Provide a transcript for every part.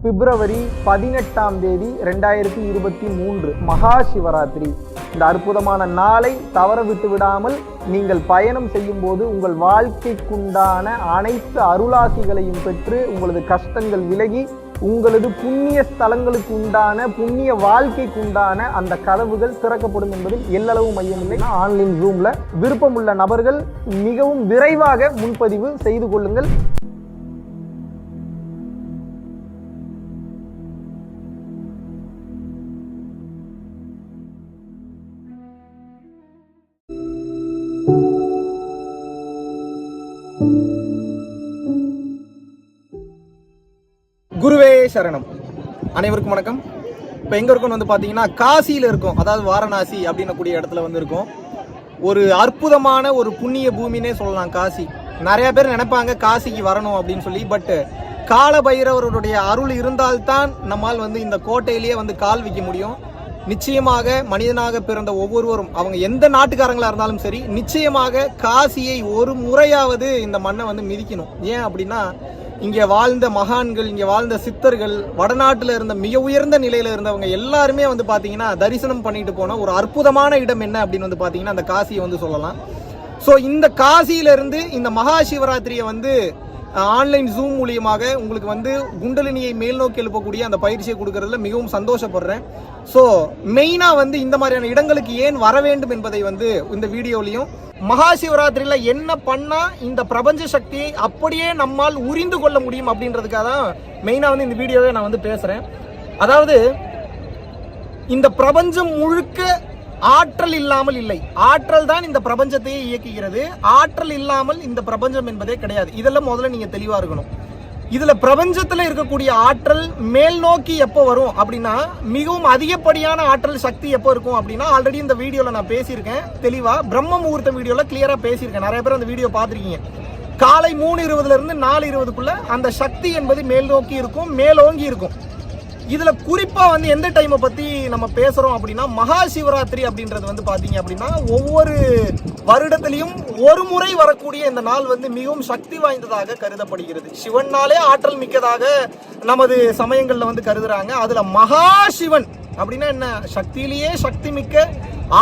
பிப்ரவரி 18 2023 மகா சிவராத்திரி. இந்த அற்புதமான நாளை தவற விட்டு விடாமல் நீங்கள் பயணம் செய்யும் போது உங்கள் வாழ்க்கைக்குண்டான அனைத்து அருளாசிகளையும் பெற்று உங்களது கஷ்டங்கள் விலகி உங்களது புண்ணிய ஸ்தலங்களுக்கு உண்டான புண்ணிய வாழ்க்கைக்கு உண்டான அந்த கதவுகள் திறக்கப்படும் என்பதில் எல்லளவு மையமில்லை. ஆன்லைன் ஜூம்ல விருப்பமுள்ள நபர்கள் மிகவும் விரைவாக முன்பதிவு செய்து கொள்ளுங்கள். குருவே சரணம். அனைவருக்கும் வணக்கம். இப்போ எங்கே இருக்கோம்னு பார்த்தீங்கன்னா காசியில் இருக்கும், அதாவது வாரணாசி அப்படின்னக்கூடிய இடத்துல வந்து இருக்கும். ஒரு அற்புதமான ஒரு புண்ணிய பூமினே சொல்லலாம் காசி. நிறைய பேர் நினைப்பாங்க காசிக்கு வரணும் அப்படின்னு சொல்லி. பட் கால பைரவருடைய அருள் இருந்தால்தான் நம்மால் வந்து இந்த கோட்டையிலேயே வந்து கால் வைக்க முடியும். நிச்சயமாக மனிதனாக பிறந்த ஒவ்வொருவரும், அவங்க எந்த நாட்டுக்காரங்களா இருந்தாலும் சரி, நிச்சயமாக காசியை ஒரு முறையாவது இந்த மண்ணை வந்து மிதிக்கணும். ஏன் அப்படின்னா, இங்கே வாழ்ந்த மகான்கள், இங்கே வாழ்ந்த சித்தர்கள், வடநாட்டில் இருந்த மிக உயர்ந்த நிலையில் இருந்தவங்க எல்லாருமே வந்து பார்த்தீங்கன்னா தரிசனம் பண்ணிட்டு போன ஒரு அற்புதமான இடம் என்ன அப்படின்னு வந்து பார்த்தீங்கன்னா அந்த காசியை வந்து சொல்லலாம். ஸோ இந்த காசியிலிருந்து இந்த மகா சிவராத்திரியை வந்து ஆன்லைன் ஜூம் மூலியமாக உங்களுக்கு வந்து குண்டலினியை மேல் நோக்கி எழுப்பக்கூடிய அந்த பயிற்சியை கொடுக்கறதுல மிகவும் சந்தோஷப்படுறேன். ஸோ மெயினாக வந்து இந்த மாதிரியான இடங்களுக்கு ஏன் வர வேண்டும் என்பதை வந்து இந்த வீடியோலையும், மகா சிவராத்திரியில் என்ன பண்ணா இந்த பிரபஞ்ச சக்தியை அப்படியே நம்மால் உரிந்து கொள்ள முடியும் அப்படின்றதுக்காக தான் மெயினாக வந்து இந்த வீடியோவை நான் வந்து பேசுகிறேன். அதாவது இந்த பிரபஞ்சம் முழுக்க ஆற்றல் இல்லாமல் இல்லை. ஆற்றல் தான் இந்த பிரபஞ்சத்தையே இயக்குகிறது. ஆற்றல் இல்லாமல் இந்த பிரபஞ்சம் என்பதே கிடையாது. இதெல்லாம் முதல்ல நீங்க தெளிவா இருக்கணும். இதுல பிரபஞ்சத்துல இருக்கக்கூடிய ஆற்றல் மேல் நோக்கி எப்போ வரும் அப்படின்னா, மிகவும் அதிகப்படியான ஆற்றல் சக்தி எப்போ இருக்கும் அப்படின்னா, ஆல்ரெடி இந்த வீடியோல நான் பேசியிருக்கேன் தெளிவா. பிரம்ம முகூர்த்த வீடியோல கிளியரா பேசியிருக்கேன். நிறைய பேர் அந்த வீடியோ பார்த்துருக்கீங்க. காலை 3:20 இருந்து 4:20 அந்த சக்தி என்பது மேல் நோக்கி இருக்கும், மேலோங்கி இருக்கும். இதுல குறிப்பா வந்து எந்த டைமை பத்தி நம்ம பேசுறோம் அப்படின்னா, மகா சிவராத்திரி அப்படின்றது வந்து பாத்தீங்க அப்படின்னா ஒவ்வொரு வருடத்திலையும் ஒரு முறை வரக்கூடிய இந்த நாள் வந்து மிகவும் சக்தி வாய்ந்ததாக கருதப்படுகிறது. சிவன்னாலே ஆற்றல் மிக்கதாக நமது சமயங்கள்ல வந்து கருதுறாங்க. அதுல மகா சிவன் அப்படின்னா என்ன? சக்தியிலேயே சக்தி மிக்க,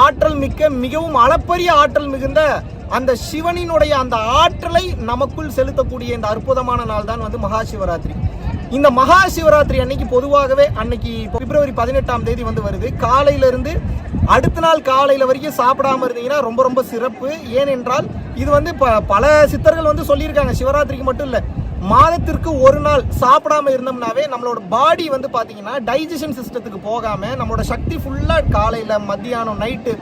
ஆற்றல் மிக்க, மிகவும் அளப்பரிய ஆற்றல் மிகுந்த அந்த சிவனினுடைய அந்த ஆற்றலை நமக்குள் செலுத்தக்கூடிய இந்த அற்புதமான நாள் தான் வந்து மகா சிவராத்திரி. இந்த மகா சிவராத்திரி அன்னைக்கு பொதுவாகவே அன்னைக்கு பிப்ரவரி 18 வந்து வருது. காலையில இருந்து அடுத்த நாள் காலையில வரைக்கும் சாப்பிடாம இருந்தீங்கன்னா ரொம்ப ரொம்ப சிறப்பு. ஏனென்றால் இது வந்து பல சித்தர்கள் வந்து சொல்லியிருக்காங்க, சிவராத்திரிக்கு மட்டும் இல்ல, மாதத்திற்கு ஒரு நாள் சாப்பிடாம இருந்தோம்னாவே நம்மளோட பாடி வந்து பாத்தீங்கன்னா டைஜஷன் சிஸ்டத்துக்கு போகாம நம்மளோட சக்தி ஃபுல்லா காலையில மத்தியானம் நைட்டு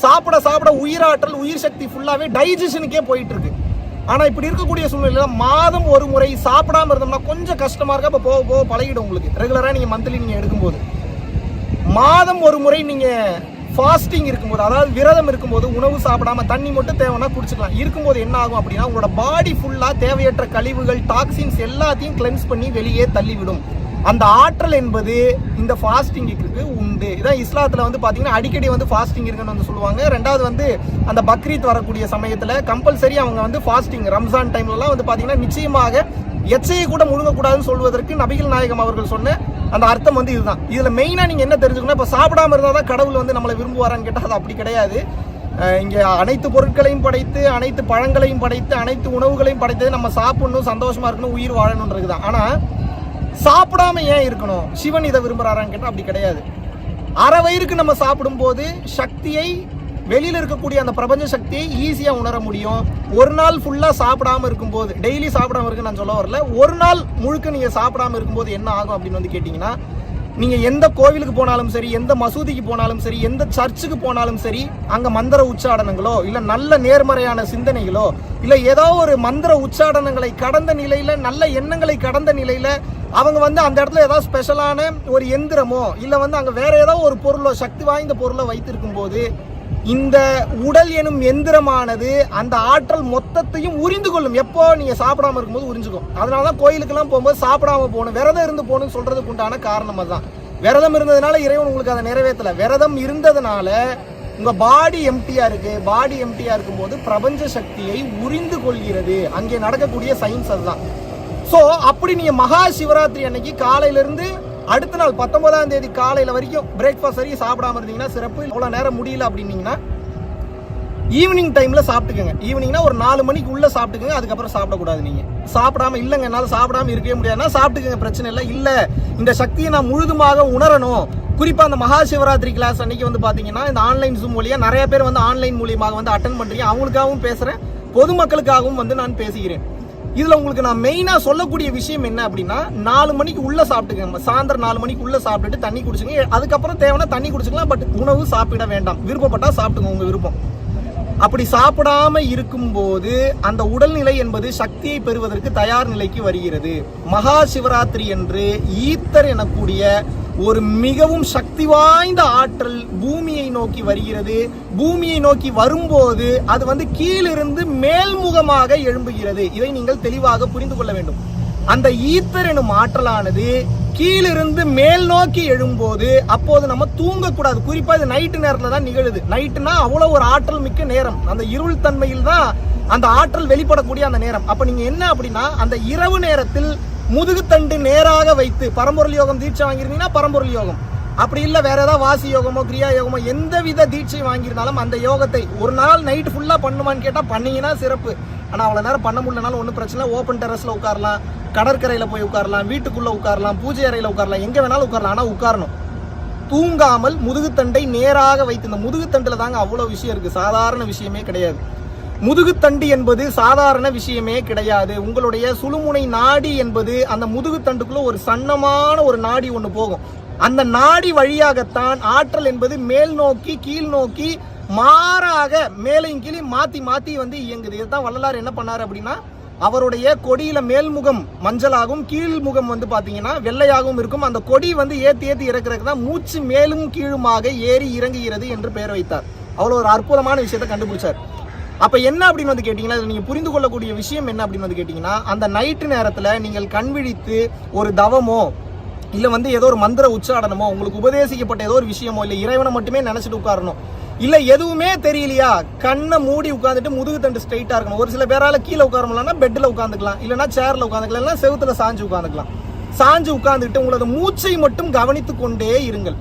சாப்பிட சாப்பிட உயிராற்றல் உயிர் சக்தி ஃபுல்லாவே டைஜஷனுக்கே போயிட்டு இருக்கு. ஆனா இப்படி இருக்கக்கூடிய சூழ்நிலையில மாதம் ஒரு முறை சாப்பிடாம இருந்தோம்னா கொஞ்சம் கஷ்டமா இருக்கு. அப்ப போக போக பழகிடும் உங்களுக்கு. ரெகுலரா நீங்க மந்த்லி நீங்க எடுக்கும்போது, மாதம் ஒரு முறை நீங்க ஃபாஸ்டிங் இருக்கும்போது, அதாவது விரதம் இருக்கும்போது, உணவு சாப்பிடாம தண்ணி மட்டும் தேவைன்னா குடிச்சுக்கலாம். இருக்கும்போது என்ன ஆகும் அப்படின்னா, உங்களோட பாடி ஃபுல்லா தேவையற்ற கழிவுகள், டாக்ஸின்ஸ் எல்லாத்தையும் கிளென்ஸ் பண்ணி வெளியே தள்ளிவிடும். அந்த ஆற்றல் என்பது இந்த ஃபாஸ்டிங்க்கு உண்டு. இதான் இஸ்லாத்துல வந்து பாத்தீங்கன்னா அடிக்கடி வந்து ஃபாஸ்டிங் இருக்குன்னு வந்து சொல்லுவாங்க. ரெண்டாவது வந்து அந்த பக்ரீத் வரக்கூடிய சமயத்துல கம்பல்சரி அவங்க வந்து ஃபாஸ்டிங், ரம்ஜான் டைம்லலாம் வந்து பாத்தீங்கன்னா நிச்சயமாக எச்சையை கூட முழுங்கக்கூடாதுன்னு சொல்வதற்கு நபிகள் நாயகம் அவர்கள் சொன்ன அந்த அர்த்தம் வந்து இதுதான். இதுல மெயினா நீங்க என்ன தெரிஞ்சுக்கணும், இப்ப சாப்பிடாம இருந்தாதான் கடவுள் வந்து நம்மளை விரும்புவாரான்னு கேட்டா அது அப்படி கிடையாது. இங்க அனைத்து பொருட்களையும் படைத்து, அனைத்து பழங்களையும் படைத்து, அனைத்து உணவுகளையும் படைத்து நம்ம சாப்பிடணும், சந்தோஷமா இருக்கணும், உயிர் வாழணும்ன்றதுதான். ஆனா சாப்பிடாம ஏன் இருக்கணும்? சிவன் இதை விரும்புறாரான்னு கேட்டா அப்படி கிடையாது. அரை வயிறுக்கு நம்ம சாப்பிடும் போது சக்தியை, வெளியில இருக்கக்கூடிய அந்த பிரபஞ்ச சக்தியை ஈஸியா உணர முடியும். ஒரு நாள் ஃபுல்லா சாப்பிடாம இருக்கும்போது, டெய்லி சாப்பிடாம இருக்கு நான் சொல்ல வரல, ஒரு நாள் முழுக்க நீங்க சாப்பிடாம இருக்கும்போது என்ன ஆகும் அப்படின்னு வந்து கேட்டீங்கன்னா, நீங்க எந்த கோவிலுக்கு போனாலும் சரி, எந்த மசூதிக்கு போனாலும் சரி, எந்த சர்ச்சுக்கு போனாலும் சரி, அங்க மந்திர உச்சாடனங்களோ இல்ல நல்ல நேர்மறையான சிந்தனைகளோ இல்ல ஏதோ ஒரு மந்திர உச்சாடனங்களை கடந்த நிலையில, நல்ல எண்ணங்களை கடந்த நிலையில அவங்க வந்து அந்த இடத்துல ஏதாவது ஸ்பெஷலான ஒரு எந்திரமோ இல்ல வந்து அங்க வேற ஏதாவது ஒரு பொருளோ, சக்தி வாய்ந்த பொருளோ வைத்திருக்கும் போது, இந்த உடல் எனும் எந்திரமானது அந்த ஆற்றல் மொத்தத்தையும் உறிந்து கொள்ளும். எப்போ நீங்க சாப்பிடாம இருக்கும்போது உறிஞ்சுக்கும். அதனாலதான் கோயிலுக்கெல்லாம் போகும்போது சாப்பிடாம போகணும், விரதம் இருந்து போகணும்னு சொல்றதுக்கு உண்டான காரணம் அதுதான். விரதம் இருந்ததுனால இறைவன் உங்களுக்கு அதை நிறைவேற்றல. விரதம் இருந்ததுனால உங்க பாடி எம்டியா இருக்கு. பாடி எம்டியா இருக்கும்போது பிரபஞ்ச சக்தியை உறிந்து கொள்கிறது. அங்கே நடக்கக்கூடிய சயின்ஸ் அதுதான். ஸோ அப்படி நீங்க மகா சிவராத்திரி அன்னைக்கு காலையில இருந்து அடுத்த நாள் 19ஆம் தேதி காலையில வரைக்கும் பிரேக்ஃபாஸ்ட் வரைக்கும் சாப்பிடாம இருந்தீங்கன்னா சிறப்பு. இவ்வளவு நேரம் முடியல அப்படின்னீங்கன்னா ஈவினிங் டைம்ல சாப்பிட்டுக்கங்க. ஈவினிங்னா ஒரு 4 மணிக்கு உள்ள சாப்பிட்டுக்கங்க. அதுக்கப்புறம் சாப்பிடக்கூடாது. நீங்க சாப்பிடாம இல்லைங்க என்னால சாப்பிடாம இருக்கவே முடியாதுன்னா சாப்பிட்டுக்கங்க, பிரச்சனை இல்லை. இல்ல இந்த சக்தியை நான் முழுதுமாக உணரணும், குறிப்பா அந்த மகா சிவராத்திரி கிளாஸ் அன்னைக்கு வந்து பாத்தீங்கன்னா இந்த ஆன்லைன் ஜூம் மூலியா நிறைய பேர் வந்து ஆன்லைன் மூலியமாக வந்து அட்டன் பண்றீங்க. அவங்களுக்காகவும் பேசுறேன், பொதுமக்களுக்காகவும் வந்து நான் பேசுகிறேன். இதுல உங்களுக்கு நான் மெயினா சொல்லக்கூடிய விஷயம் என்ன அப்படின்னா 4 மணிக்கு உள்ள சாப்பிட்டுக்கங்க. சாயந்தரம் 4 மணிக்கு உள்ள சாப்பிட்டுட்டு தண்ணி குடிச்சுங்க. அதுக்கப்புறம் தேவைன்னா தண்ணி குடிச்சுக்கலாம், பட் உணவு சாப்பிட வேண்டாம். விருப்பப்பட்டா சாப்பிட்டுங்க, உங்க விருப்பம். அப்படி சாப்பிடாம இருக்கும்போது அந்த உடல்நிலை என்பது சக்தியை பெறுவதற்கு தயார் நிலைக்கு வருகிறது. மகா சிவராத்திரி என்று ஈத்தர் எனக்கூடிய ஒரு மிகவும் சக்தி வாய்ந்த ஆற்றல் பூமியை நோக்கி வருகிறது. பூமியை நோக்கி வரும்போது அது வந்து கீழிருந்து மேல்முகமாக எழும்புகிறது. இதை நீங்கள் தெளிவாக புரிந்து கொள்ள வேண்டும். அந்த ஈத்தர் எனும் ஆற்றலானது கீழிருந்து மேல் நோக்கி எழும்போது அப்போது நம்ம தூங்கக்கூடாது. குறிப்பா இது நைட்டு நேரத்துல தான் நிகழுது. நைட்டுனா அவ்வளவு ஒரு ஆற்றல் மிக்க நேரம். அந்த இருள் தன்மையில் தான் அந்த ஆற்றல் வெளிப்படக்கூடிய அந்த நேரம். அப்ப நீங்க என்ன அப்படின்னா அந்த இரவு நேரத்தில் முதுகுத்தண்டு நேராக வைத்து பரம்பொருள் யோகம் தீட்சை வாங்கிருந்தீங்கன்னா பரம்பொருள் யோகம், அப்படி இல்லை வேற ஏதாவது வாசி யோகமோ கிரியா யோகமோ எந்தவித தீட்சை வாங்கியிருந்தாலும் அந்த யோகத்தை ஒரு நாள் நைட்டு ஃபுல்லா பண்ணுமான்னு கேட்டா பண்ணீங்கன்னா சிறப்பு. ஆனா அவ்வளவு நேரம் பண்ண முடியலனாலும் ஒன்றும் பிரச்சனை. ஓப்பன் டெரஸ்ல உட்காரலாம், கடற்கரையில போய் உட்காரலாம், வீட்டுக்குள்ள உட்காரலாம், பூஜை அறையில உட்காரலாம், எங்க வேணாலும் உட்காரலாம். ஆனா உட்காரணும் தூங்காமல் முதுகுத்தண்டை நேராக வைத்து. இந்த முதுகுத்தண்டுல தாங்க அவ்வளவு விஷயம் இருக்கு, சாதாரண விஷயமே கிடையாது. முதுகுத்தண்டு என்பது சாதாரண விஷயமே கிடையாது. உங்களுடைய சுழுமுனை நாடி என்பது அந்த முதுகுத்தண்டுக்குள்ள ஒரு சன்னமான ஒரு நாடி ஒன்று போகும். அந்த நாடி வழியாகத்தான் ஆற்றல் என்பது மேல் நோக்கி கீழ் நோக்கி மாறாக மேலையும் கீழே மாத்தி மாத்தி வந்து இயங்குது. இதுதான் வள்ளலார் என்ன பண்ணாரு அப்படின்னா அவருடைய கொடியில மேல்முகம் மஞ்சளாகவும் கீழ்முகம் வந்து பாத்தீங்கன்னா வெள்ளையாகவும் இருக்கும். அந்த கொடி வந்து ஏத்தி ஏத்தி இறக்குறதுக்கு தான் மூச்சு மேலும் கீழுமாக ஏறி இறங்குகிறது என்று பெயர் வைத்தார். அவ்வளவு ஒரு அற்புதமான விஷயத்தை கண்டுபிடிச்சார். அப்ப என்ன அப்படின்னு வந்து கேட்டீங்கன்னா நீங்க புரிந்து கொள்ளக்கூடிய விஷயம் என்ன அப்படின்னு வந்து கேட்டீங்கன்னா அந்த நைட்டு நேரத்துல நீங்கள் கண் விழித்து ஒரு தவமோ இல்ல வந்து ஏதோ ஒரு மந்திர உச்சாடனமோ உங்களுக்கு உபதேசிக்கப்பட்ட ஏதோ ஒரு விஷயமோ இல்ல இறைவனை மட்டுமே நினைச்சிட்டு உட்காரணும். இல்ல எதுவுமே தெரியலையா கண்ணை மூடி உட்காந்துட்டு முதுகு தண்டு ஸ்ட்ரைட்டா இருக்கணும். ஒரு சில பேரால கீழே உட்கார முடியலன்னா பெட்ல உட்காந்துக்கலாம், இல்லைன்னா சேர்ல உட்காந்துக்கலாம், இல்லைன்னா செவுத்துல சாஞ்சு உட்காந்துக்கலாம். சாஞ்சு உட்காந்துட்டு உங்களோட மூச்சை மட்டும் கவனித்துக் கொண்டே இருங்கள்.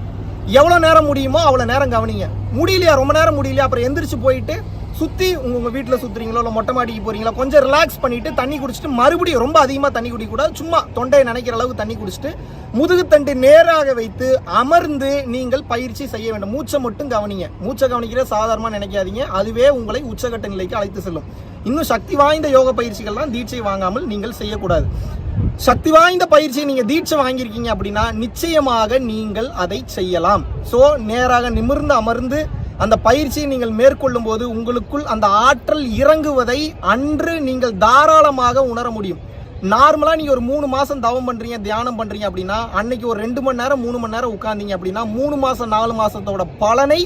எவ்வளவு நேரம் முடியுமோ அவ்வளவு நேரம் கவனிங்க. முடியலையா ரொம்ப நேரம் முடியலையா அப்புறம் எந்திரிச்சு போயிட்டு சுத்தி உங்க வீட்டுல சுத்துறீங்களோ இல்ல மொட்டை மாடிக்கு போறீங்களா கொஞ்சம் ரிலாக்ஸ் பண்ணிட்டு தண்ணி குடிச்சிட்டு மறுபடியும் ரொம்ப அதிகமா தண்ணி குடிக்க கூடாது, சும்மா தொண்டையை நினைக்கிற அளவுக்கு தண்ணி குடிச்சிட்டு முதுகுத்தண்டு நேராக வைத்து அமர்ந்து நீங்கள் பயிற்சி செய்ய வேண்டும். மூச்சை மட்டும் கவனிங்க. மூச்சை கவனிக்கிற சாதாரணமா நினைக்காதீங்க, அதுவே உங்களை உச்சகட்ட நிலைக்கு அழைத்து செல்லும். இன்னும் சக்தி வாய்ந்த யோக பயிற்சிகள்லாம் தீட்சை வாங்காமல் நீங்கள் செய்யக்கூடாது. சக்தி வாய்ந்த பயிற்சியை நீங்க தீட்சை வாங்கியிருக்கீங்க அப்படின்னா நிச்சயமாக நீங்கள் அதை செய்யலாம். சோ நேராக நிமிர்ந்து அமர்ந்து அந்த பயிற்சியை நீங்கள் மேற்கொள்ளும் போது உங்களுக்குள் அந்த ஆற்றல் இறங்குவதை அன்று நீங்கள் தாராளமாக உணர முடியும். நார்மலா நீங்க ஒரு 3 மாசம் தவம் பண்றீங்க, தியானம் பண்றீங்க அப்படின்னா அன்னைக்கு ஒரு 2 மணி நேரம் 3 மணி நேரம் உட்கார்ந்தீங்க அப்படின்னா 3 மாசம் 4 மாசத்தோட பலனை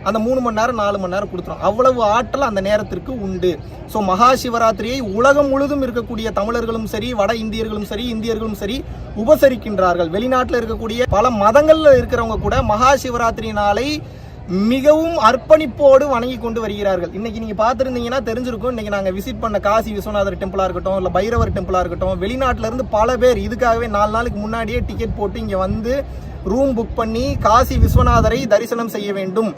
அந்த 3 மணி நேரம் 4 மணி நேரம் கொடுத்துரும். அவ்வளவு ஆற்றல் அந்த நேரத்திற்கு உண்டு. ஸோ மகா சிவராத்திரியை உலகம் முழுதும் இருக்கக்கூடிய தமிழர்களும் சரி, வட இந்தியர்களும் சரி, இந்தியர்களும் சரி உபசரிக்கின்றார்கள். வெளிநாட்டில் இருக்கக்கூடிய பல மதங்கள்ல இருக்கிறவங்க கூட மகா சிவராத்திரி நாளை மிகவும் அர்ப்பணிப்போடு வணங்கி கொண்டு வருகிறார்கள். இன்னைக்கு நீங்க பார்த்துருந்தீங்கன்னா தெரிஞ்சிருக்கும். இன்னைக்கு நாங்க விசிட் பண்ண காசி விஸ்வநாதர் டெம்பிளா இருக்கட்டும், இல்ல பைரவர் டெம்பிளா இருக்கட்டும், வெளிநாட்டுல இருந்து பல பேர் இதுக்காகவே 4 நாளுக்கு முன்னாடியே டிக்கெட் போட்டு இங்க வந்து ரூம் புக் பண்ணி காசி விஸ்வநாதரை தரிசனம் செய்ய வேண்டும்,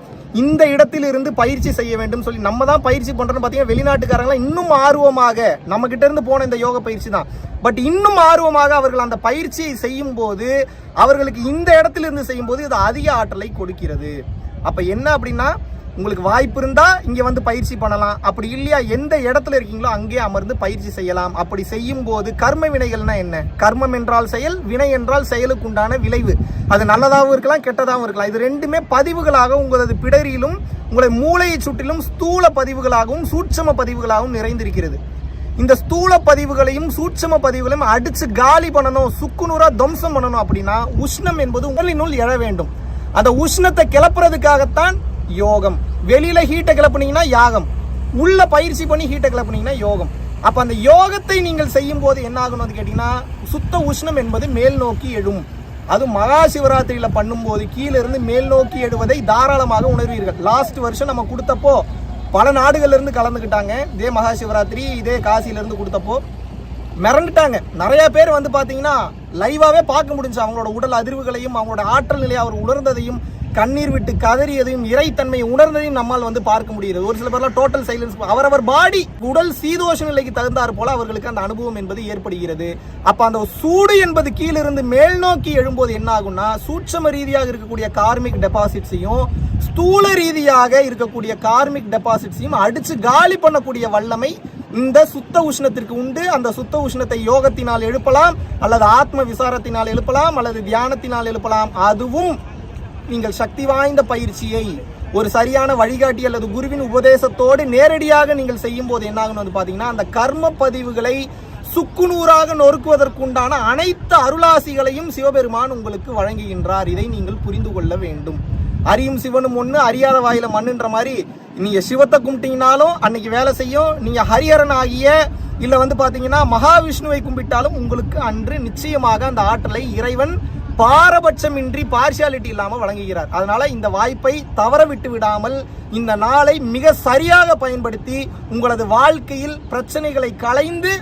இந்த இடத்தில் இருந்து பயிற்சி செய்ய வேண்டும் சொல்லி நம்ம தான் பயிற்சி பண்றோம்னு பாத்தீங்கன்னா வெளிநாட்டுக்காரங்களாம் இன்னும் ஆர்வமாக நம்ம கிட்ட இருந்து போன இந்த யோக பயிற்சி தான். பட் இன்னும் ஆர்வமாக அவர்கள் அந்த பயிற்சியை செய்யும் போது அவர்களுக்கு இந்த இடத்துல இருந்து செய்யும் போது இது அதிக ஆற்றலை கொடுக்கிறது. அப்ப என்ன அப்படின்னா உங்களுக்கு வாய்ப்பு இருந்தா இங்க வந்து பயிற்சி பண்ணலாம், அப்படி இல்லையா எந்த இடத்துல இருக்கீங்களோ அங்கே அமர்ந்து பயிற்சி செய்யலாம். அப்படி செய்யும் போது கர்ம வினைகள்னா என்ன? கர்மம் என்றால் செயல், வினை என்றால் செயலுக்கு உண்டான விளைவு. அது நல்லதாகவும் இருக்கலாம், கெட்டதாகவும் இருக்கலாம். இது ரெண்டுமே பதிவுகளாக உங்களது பிடரியிலும் உங்களை மூளையை சுற்றிலும் ஸ்தூல பதிவுகளாகவும் சூட்சம பதிவுகளாகவும் நிறைந்திருக்கிறது. இந்த ஸ்தூல பதிவுகளையும் சூட்சம பதிவுகளையும் அடிச்சு காலி பண்ணணும், சுக்குநூறா துவம்சம் பண்ணணும் அப்படின்னா உஷ்ணம் என்பது உடலினுள் எழ வேண்டும். அந்த உஷ்ணத்தை கிளப்புறதுக்காகத்தான் யோகம். வெளியில ஹீட்டை கிளப்புனீங்கன்னா யாகம், உள்ள பயிற்சி பண்ணி ஹீட்டை கிளப்புனீங்கன்னா யோகம். அப்ப அந்த யோகத்தை நீங்கள் செய்யும் போது என்ன ஆகணும் கேட்டீங்கன்னா சுத்த உஷ்ணம் என்பது மேல் நோக்கி எழும். அது மகா சிவராத்திரியில பண்ணும்போது கீழே இருந்து மேல் நோக்கி எழுவதை தாராளமாக உணர்வீர்கள். லாஸ்ட் வருஷம் நம்ம கொடுத்தப்போ பல நாடுகள்ல இருந்து கலந்துக்கிட்டாங்க. இதே மகா சிவராத்திரி இதே காசியில இருந்து கொடுத்தப்போ மிரண்டுட்டாங்க. நிறைய பேர் வந்து பாத்தீங்கன்னா லைவாவே பார்க்க முடிஞ்சு அவங்களோட உடல் அதிர்வுகளையும் அவங்களோட ஆற்றல் நிலையை அவர் உணர்ந்ததையும் கண்ணீர் விட்டு கதறியதையும் இறைத்தன்மையை உணர்ந்ததையும் நம்மால் வந்து பார்க்க முடிகிறது. ஒரு சில பேர்லாம் டோட்டல் சைலன்ஸ், அவரவர் பாடி உடல் சீதோஷ நிலைக்கு தகுந்தாற் போல அவர்களுக்கு அந்த அனுபவம் என்பது ஏற்படுகிறது. அப்ப அந்த சூடு என்பது கீழிருந்து மேல் நோக்கி எழும்போது என்ன ஆகும்னா, சூட்சம ரீதியாக இருக்கக்கூடிய கார்மிக் டெபாசிட்ஸையும் ஸ்தூல ரீதியாக இருக்கக்கூடிய கார்மிக் டெபாசிட்ஸையும் அடிச்சு காலி பண்ணக்கூடிய வல்லமை இந்த சுத்த உஷ்ணத்திற்கு உண்டு. அந்த சுத்த உஷ்ணத்தை யோகத்தினால் எழுப்பலாம், அல்லது ஆத்ம விசாரத்தினால் எழுப்பலாம், அல்லது தியானத்தினால் எழுப்பலாம். அதுவும் நீங்கள் சக்தி வாய்ந்த பயிற்சியை ஒரு சரியான வழிகாட்டி அல்லது குருவின் உபதேசத்தோடு நேரடியாக நீங்கள் செய்யும் போது என்ன ஆகும் வந்து பாத்தீங்கன்னா, அந்த கர்ம பதிவுகளை சுக்குநூறாக நொறுக்குவதற்குண்டான அனைத்து அருளாசிகளையும் சிவபெருமான் உங்களுக்கு வழங்குகின்றார். இதை நீங்கள் புரிந்து கொள்ள வேண்டும். அறியும் சிவனும் ஒண்ணு, அறியாத வாயில மண்ணுன்ற மாதிரி நீங்க சிவத்தை கும்பிட்டீங்கனாலும் அன்னைக்கு வேலை செய்யும். நீங்க ஹரிஹரன் ஆகிய இல்ல வந்து பாத்தீங்கன்னா மகாவிஷ்ணுவை கும்பிட்டாலும் உங்களுக்கு அன்று நிச்சயமாக அந்த ஆற்றலை இறைவன் பாரபட்சமின்றி பார்சியாலிட்டி இல்லாம வழங்குகிறார். அதனால இந்த வாய்ப்பை தவற விட்டு விடாமல் இந்த நாளை மிக சரியாக பயன்படுத்தி உங்களது வாழ்க்கையில் பிரச்சனைகளை களைந்து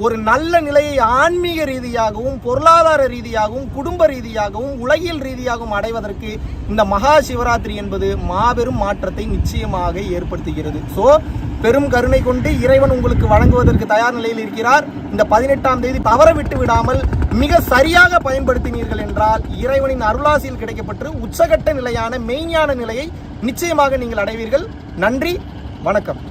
ஒரு நல்ல நிலையை ஆன்மீக ரீதியாகவும் பொருளாதார ரீதியாகவும் குடும்ப ரீதியாகவும் உலகியல் ரீதியாகவும் அடைவதற்கு இந்த மகா சிவராத்திரி என்பது மாபெரும் மாற்றத்தை நிச்சயமாக ஏற்படுத்துகிறது. ஸோ பெரும் கருணை கொண்டு இறைவன் உங்களுக்கு வழங்குவதற்கு தயார் நிலையில் இருக்கிறார். இந்த 18ஆம் தேதி தவற விட்டு விடாமல் மிக சரியாக பயன்படுத்தினீர்கள் என்றால் இறைவனின் அருளாசியில் கிடைக்கப்பட்டு உச்சகட்ட நிலையான மெய்ஞான நிலையை நிச்சயமாக நீங்கள் அடைவீர்கள். நன்றி, வணக்கம்.